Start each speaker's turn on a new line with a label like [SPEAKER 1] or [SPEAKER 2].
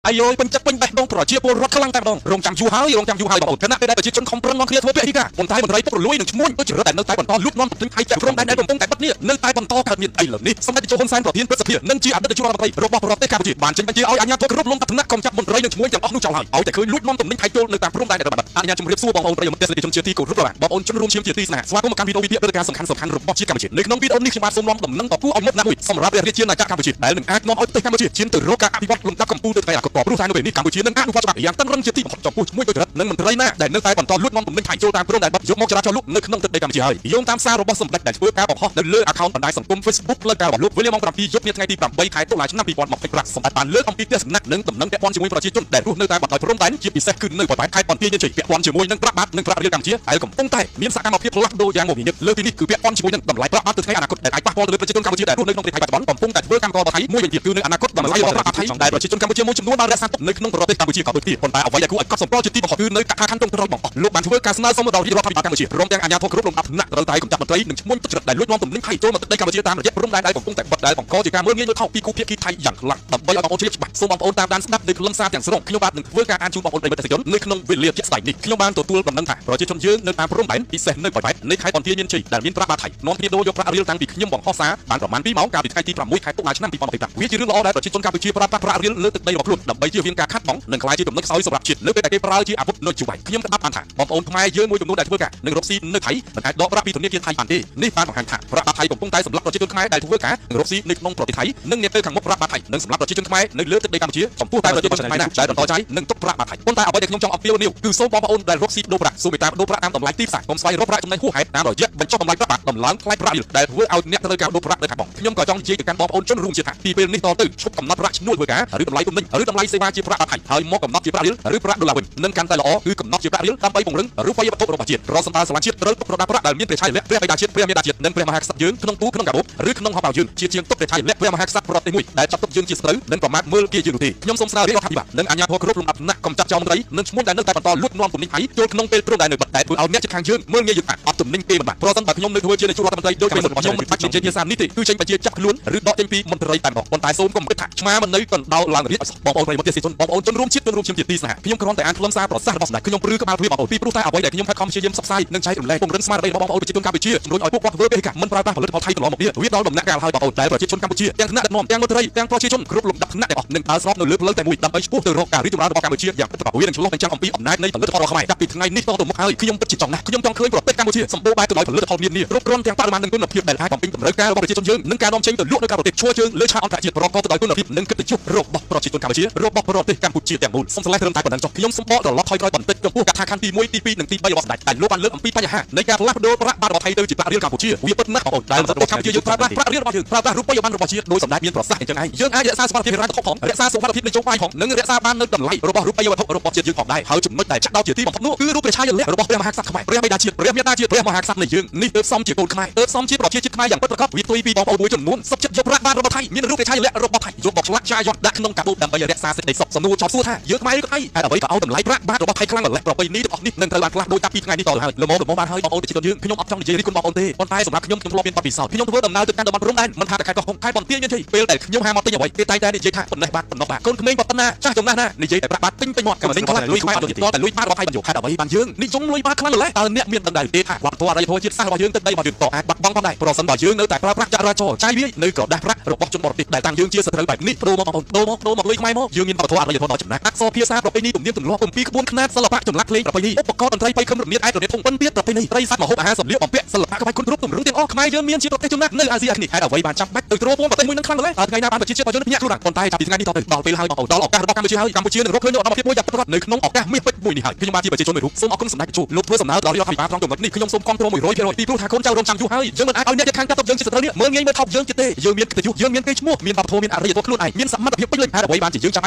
[SPEAKER 1] អាយយពេញចិត្តពេញបេះដូងប្រជាពលរដ្ឋខ្លាំងតែម្ដងរងចាំយូរហើយបងប្អូនគណៈពេលដែលប្រជាជនខំប្រឹងនាំគ្នាធ្វើពហិការប៉ុន្តែមន្ត្រីពុករលួយនឹងឈ្មួញដូចជារដ្ឋដែលនៅតែបន្តលូតលាស់ទិញថៃจากព្រំដែនដែលកំពុងតែបិទនេះនៅតែបន្តកើតមានឥឡូវនេះសម្ដេចតេជោហ៊ុនសែនប្រធានព្រឹទ្ធសភានិងជាអតីតនាយករដ្ឋមន្ត្រីរបស់ប្រទេសកម្ពុជាបានចេញបញ្ជាឲ្យអាជ្ញាធរគ្រប់លំដាប់ថ្នាក់កុំចាប់មន្ត្រីនិងឈ្មួញទាំងអស់នោះចោលហើយឲ្យតែឃើញលួចនាំទំនិញថៃចូលនៅតាមព្រំដែនដែលបិទអាជ្ញាជំរាបសួរបងប្អូនប្រិយមិត្តទេសនិកជនជាទីគោរពបងប្អូនជនរួមឈាមជាទីស្នេហាស្វាគមន៍មកកាន់វីដេអូវិភាគព្រឹត្តិការណ៍សំខាន់ៗរបស់ជាតិកម្ពុជានៅក្នុងវីដេអូនេះខ្ញុំបាទសូមនាំដំណឹងតពូឲ្យមុខណាមួយសម្រាប់ព្រះរាជាណាចក្រកម្ពុជាដែលនឹងអាចនាំឲ្យប្រទេសកម្ពុជាឈានទៅរកការអភិវឌ្ឍលំដាប់កំពូលទៅថ្ងៃអនាគតព្រោះតែនៅពេលនេះកម្ពុជានឹងអនុវត្តច្បាប់យ៉ាងតឹងរឹងជាទីបំផុតចំពោះឈ្មួញដោយរដ្ឋនិងមន្ត្រីណាដែលនៅតែបន្តលួចនាំទំនិញថៃចូលតាមព្រំដែនបិទយកមកចរាចរណ៍លុកនៅក្នុងទឹកដីកម្ពុជាហើយយោងតាមសាររបស់សម្ដេចដែលធ្វើការបង្ហោះនៅលើ account បណ្ដាញសង្គម Facebook ផ្លូវការរបស់លោក William 7 យប់ថ្ងៃទី8ខែតុលាឆ្នាំ2025សម្ដេចបានលើកអំពីទស្សនៈនិងដំណឹងពាក់ព័ន្ធជាមួយប្រជាជនដែលរស់នៅតាមបណ្ដោយព្រំដែនជាពិសេសគឺនៅបណ្ដោយខេត្តបន្ទាយមានជ័យពាក់ព័ន្ធជាមួយនឹងប្រាក់បាតនិងប្រាក់រៀលកម្ពុជាដែលកំពុងតែមានសកម្មភាពផ្លាស់ប្ដូរយ៉ាងមមាញឹកលើពីនេះគឺពាក់ព័ន្ធជាមួយនឹងតម្លៃប្រាក់បាតទៅថ្ងៃអនាគតដែលអាចប៉ះពាល់ទៅលើប្រជាជនកម្ពុជាដែលរស់នៅក្នុងប្រទេសថៃបច្ចុប្បន្នកំពុងតែធ្វើកម្មករថៃមួយវិញទៀតគឺនៅអនាគតតម្លៃរបស់ប្រាក់បាតថៃដែលប្រជាជនកម្ពុជាមួយចំនួនបានរក្សាទុកនៅក្នុងប្រទេសកម្ពុជាក៏ដូចទៀតប៉ុន្តែអ្វីដែលគួរឲ្យកត់សម្គាល់ជាទីបំផុតគឺនៅកថាខណ្ឌតុងត្រង់បងលោកបានធ្វើការស្នើសុំដល់រដ្ឋាភិបាលកម្ពុជាព្រមទាំងអាជ្ញាធរគ្រប់លំដាប់ថ្នាក់ត្រូវតែកម្ចាត់មន្ត្រីនិងឈ្មោះទុច្ចរិតដែលលួចនាំទំនិញថៃចូលមកទឹកដីកម្ពុជាតាមរយៈព្រំដែនដែលកំពុងតែបិទដែលបង្កជាការមើលងាយមើលថោកពីគូភាគីថៃយ៉ាងខ្លាំងដើម្បីឲ្យបងប្អូនជ្រាបច្បាស់សូមបងប្អូនតាមដានស្ដាប់នៅខ្លឹមសារទាំងស្រុងខ្ញុំបាទនឹងធ្វើការអានជូនបងប្អូនប្រិយមិត្តទេសនិកជននៅក្នុងវេលាជាក់ស្ដែងនេះខ្ញុំបានទទួលដំណឹងថាប្រជាជនយើងនៅតាមព្រំដែនពិសេសនៅបរិវេណនៃខេត្តបន្ទាយមានជ័យដែលមានប្រាក់បាតថៃនាំគ្នាដូរយកប្រាក់រៀលតាំងពីខ្ញុំបង្ហោះសារបានប្រមាណ2ម៉ោងកាលពីថ្ងៃទី6ខែតុលាឆ្នាំ2025វាជារឿងល្អដែលប្រជាជនកម្ពុជាប្រើប្រាស់ប្រាក់រៀលលើទឹកដីរបស់ខ្លួនដើម្បីជៀសវាងការខាត់បងនិងក្លាយជាទំនុកខ្សោយសម្រាប់ជាតិនៅពេលដែលគេប្រើជាអាវុធនៅជួរខ្ញុំក្តាប់បានថាបងប្អូនខ្មែរយើងមួយចំនួនដែលធ្វើការនឹងរកស៊ីនៅថៃមិនអាចដកប្រាក់ពីធនាគារថៃបានទេនេះបានបង្ហាញថាប្រាក់បាតថៃកំពុងតែសម្លាប់ប្រជាជនខ្មែរដែលធ្វើការនឹងរកស៊ីនៅក្នុងប្រទេសថៃនិងនាពេលខាងមុខប្រាក់បាតថៃនឹងសម្លាប់ប្រជាជនខ្មែរនៅលើទឹកដីកម្ពុជាចំពោះតែប្រជាជនខ្មែរណាដែលបន្តចាយនឹងទុកប្រាក់បាតថៃប៉ុន្តែអ្វីដែលខ្ញុំចង់អំពាវនាវគឺសូមបងប្អូនដែលរកស៊ីដូរប្រាក់សូមមេត្តាដូរប្រាក់តាមតម្លៃទីផ្សារកុំស្វែងរកប្រាក់ចំណេញហួសហេតុតាមរយៈបញ្ចុះតម្លៃប្រាក់បាតដំឡើងថ្លៃប្រាក់រៀលដែលធ្វើឲ្យអ្នកត្រូវការដូរប្រាក់នៅខាងបងខ្ញុំក៏ចង់និយាយទៅកាន់បងប្អូនជនរួមជាតិថាពីពេលនេះតទៅឈប់កំណត់ប្រាក់ឈ្នួលធ្វើការឬតម្លៃទំនិញឬតម្លៃសេវាជាប្រាក់បាតថៃហើយមកកំណត់ជាប្រាក់រៀលឬប្រាក់ដុល្លារវិញនឹងកាន់តែល្អគឺកំណត់ជាប្រាក់រៀលដើម្បីពង្រឹងរូបិយវត្ថុរបស់ជាតិរដ្ឋសម្បត្តិស្រឡាញ់ជាតិត្រូវទុកប្រដាប់ប្រាក់ដែលមានព្រះឆាយាល័ក្ខណ៍ព្រះបិតាជាតិព្រះមាតាជាតិនិងព្រះមហាក្សត្រយើងក្នុងទូក្នុងកាបូបឬក្នុងហោប៉ៅយើងជាជាងទុកព្រះឆាយាល័ក្ខណ៍ព្រះមហាក្សត្រប្រទេសមួយដែលចាត់ទុកយើងជាស្រូវនិងប្រមាថមើលគេជានោះទេខ្ញុំសូមស្នើរាជរដ្ឋាភិបាលនិងអាជ្ញាធរគ្រប់លំដាប់ថ្នាក់កំចាត់ចោលមន្ត្រីនិងឈ្មោះដែលនៅតែបន្តលួចនាំទំនិញថៃចូលក្នុងពេលព្រំដែននៅបិទតែធ្វើឲ្យអ្នកជិតខាងយើងមើលងាយយើងអត់ទំនិញគេមិនបានប្រសិនបើខ្ញុំនៅធ្វើជានាយករដ្ឋមន្ត្រីដូចពេលរបស់ខ្ញុំមិនបាច់និយាយភាសានេះទេគឺចេញបញ្ជាចាប់ខ្លួនឬដកចេញពីមន្ត្រីតែម្ដងប៉ុន្តែសូមកុំគិតថាឆ្មាមិននៅកណ្ដោឡើងរៀបបងប្អូនប្រិយមិត្តទេសជនបងប្អូនជនរួមជាតិជនរួមជាតិទីស្នេហាខ្ញុំគ្រាន់តែអានខ្លឹមសារប្រសាសន៍របស់សម្ដេចខ្ញុំព្រឺក្បាលព្រាបងប្អូនពីព្រោះតែអ្វីដែលខ្ញុំខិតខំព្យាយាមផ្សព្វផ្សាយនិងចែករំលែកពង្រឹងស្មារតីរបស់បងប្អូនប្រជាជនកម្ពុជាជំរុញឲ្យពួកគាត់ធ្វើបេក្ខមិនប្រើប្រាស់ផលិតផលថៃកន្លងមកនេះវាដល់ដំណាក់កាលហើយបងប្អូនដែលប្រជាជនកម្ពុជាទាំងថ្នាក់ដឹកនាំទាំងមន្ត្រីទាំងប្រជាជនគ្រប់លំដាប់ថ្នាក់ទាំងអស់នឹងដើរស្របនៅលើផ្លូវតែមួយដើម្បីឆ្ពោះទៅរកការរីកចម្រើនរបស់កម្ពុជាយ៉ាងពិតប្រាកដវានឹងឆ្លុះបញ្ចាំងអំពីអំណាចនៃផលិតផលរបស់ខ្មែរចាប់ពីថ្ងៃនេះតទៅមុខហើយខ្ញុំពិតជាចង់ណាស់ខ្ញុំចង់ឃើញប្រទេសកម្ពុជាសម្បូរបែបទៅដោយផលិតផលមាននេះគ្រប់គ្រាន់ទាំងបរិមាណនិងគុណភាពដែលអាចបំពេញតម្រូវការរបស់ប្រជាជនយើងនិងការនាំចេញទៅលក់នៅក្រៅប្រទេសឈរជើងលើឆាកអន្តរជាតិប្រកបទៅដោយគុណភាពនិងកិត្តិយសរបស់ប្រជាជនកម្ពុជារបស់ប្រទេសកម្ពុជាទាំងមូលសូមឆ្លៃត្រឹមតែប៉ុណ្ណឹងចុះខ្ញុំសូមបកត្រឡប់ថយក្រោយបន្តិចចំពោះកថាខណ្ឌទី1ទី2និងទី3របស់សម្ដេចដែលលោកបានលើកអំពីបញ្ហានៃការផ្លាស់ប្ដូរប្រាក់បាតរបស់ថៃទៅជាប្រាក់រៀលកម្ពុជាវាពិតណាស់បងប្អូនដែលប្រទេសកម្ពុជាយើងប្រើប្រាស់ប្រាក់រៀលរបស់យើងប្រើប្រាស់រូបិយប័ណ្ណរបស់ជាតិដោយសម្ដេចមានប្រសាសន៍អញ្ចឹងឯងយើងអាចរក្សាសុខភាពហិរញ្ញវត្ថុផងរក្សាសុខភាពនយោបាយផងនិងរក្សាបាននៅតម្លៃរបស់រូបិយវត្ថុរបស់ជាតិយើងផងដែរហើយចំណុចដែលចាក់ដោតជាទីបំផុតនោះគឺរូបព្រះឆាយាល័ក្ខណ៍របស់ព្រះមហាក្សត្រខ្មែរព្រះបិតាជាតិព្រះមាតាជាតិព្រះមហាក្សត្រនៃយើងនេះទើបសមជាកូនខ្មែរទើបសមជាប្រជាជាតិខ្មែរយ៉ាងពិតប្រាកដវាផ្ទុយពីបងប្អូនមួយចំនួនសុខចិត្តយកប្រាក់បាតរបស់ថៃមានរូបព្រះឆាយាល័ក្ខណ៍របស់ថៃយកមកឆ្លាក់ចាយត់ដាក់ក្នុងកាបូបដើម្បីរក្សាសេចក្តីសុខសំណួរចោទសួរថាយើងខ្មែរឬក៏ថៃហើយអ្វីក៏ឲ្យតម្លៃប្រាក់បាតរបស់ថៃខ្លាំងម្ល៉េះប្រពៃណីទាំងអស់នេះនឹងត្រូវបានផ្លាស់ប្ដូរចាប់ពីថ្ងៃនេះតទៅហើយល្មមបានហើយបងប្អូនប្រជាជនយើងខ្ញុំអត់ចង់និយាយរិះគន់បងប្អូនទេប៉ុន្តែសម្រាប់ខ្ញុំធ្លាប់មានបទពិសោធន៍ខ្ញុំធ្វើដំណើរទៅកាន់តំបន់ព្រំដែនមិនថាតែខេត្តកោះកុងខេត្តបន្ទាយមានជ័យពេលដែលខ្ញុំហាមកទិញអ្វីគេតែងតែនិយាយថាប៉ុណ្ណេះបាទប៉ុណ្ណោះបាទកូនក្មេងប៉ុណ្ណាចាស់ចំណាស់ណានិយាយតែប្រាក់បាតពេញមាត់ក៏មិនខ្លះលុយខ្មែរអត់ដូចតែលុយបាតរបស់ថៃបានយកខេត្តអ្វីបានយើងនិយមលុយបាតខ្លាំងម្ល៉េះតើអ្នកមានដឹងដែរទេថាវប្បធម៌អរិយធម៌ជាតិសាសន៍របស់យើងទឹកដីរបស់យើងក៏អាចបាត់បង់ផងដែរប្រសិនបើយើងនៅតែប្រើប្រាស់ចរាចរណ៍ចាយវាយនៅក្រដាស់ប្រាក់របស់ជនបរទេសដែលតាំងយើងជាសត្រូវបែបនេះប្រូមកបងប្អូនដូរមកលុយខ្មែរមកយើងមានវប្បធម៌អរិយធម៌ដ៏ចំណាស់អក្សរភាសាប្រពៃណីទំនៀមទម្លាប់គម្ពីរក្បួនខ្នាតសិល្បៈចម្លាក់ភ្លេងប្រពៃណីឧបករណ៍តន្ត្រីបៃខឹមរមៀតឯករាជ្យធំប៉ុនទៀតប្រពៃណីត្រីស័ព្ទម្ហូបអាហារសម្លៀកបំពាក់សិល្បៈក្បាច់គុនគ្រប់ទម្រង់ទាំងអស់ខ្មែរយើងមានជាប្រទេសចំណាស់នៅអាស៊ីអាគ្នេយ៍ហេតុអ្វីបានចាំបាច់ទៅទ្រពងប្រទេសមួយនឹងខ្លាំងម្ល៉េះតើថ្ងៃណាបានប្រជាជាតិរបស់យើងភ្ញាក់ខ្លួនប៉ុន្តែចាប់ពីថ្ងៃនេះតទៅដល់ពេលហើយបងប្អូនដល់ឱកាសរបស់កម្ពុជាហើយកម្ពុជានឹងរកឃើញនូវអនាគតមួយយ៉ាងពិតប្រាកដនៅក្នុងឱកាសមាសពេជ្រមួយនេះហើយខ្ញុំបាទជាប្រជាជនមួយរូបសូមអរគុណសម្ដេចតេជោលោកធ្វើសំណើដល់រដ្ឋាភិបាលត្រង់ចំណុចនេះខ្ញុំសូមគាំទ្រ 100% ពីព្រោះថាកូនចៅរងចាំយូរហើយយើងមិនអាចឲ្យអ្នកជិតខាងកាត់ទុកយើងជាសត្រូវនេះមើលងាយមើលថោកយើងទៀតទេយើងមានកិត្តិយសយើងមានកេរ្តិ៍ឈ្មោះមានវប្បធម៌មានអរិយធម៌ខ្លួនឯងមានសមត្ថភាពពេញលេញហេតុអ្វីបានជាយើងចាំ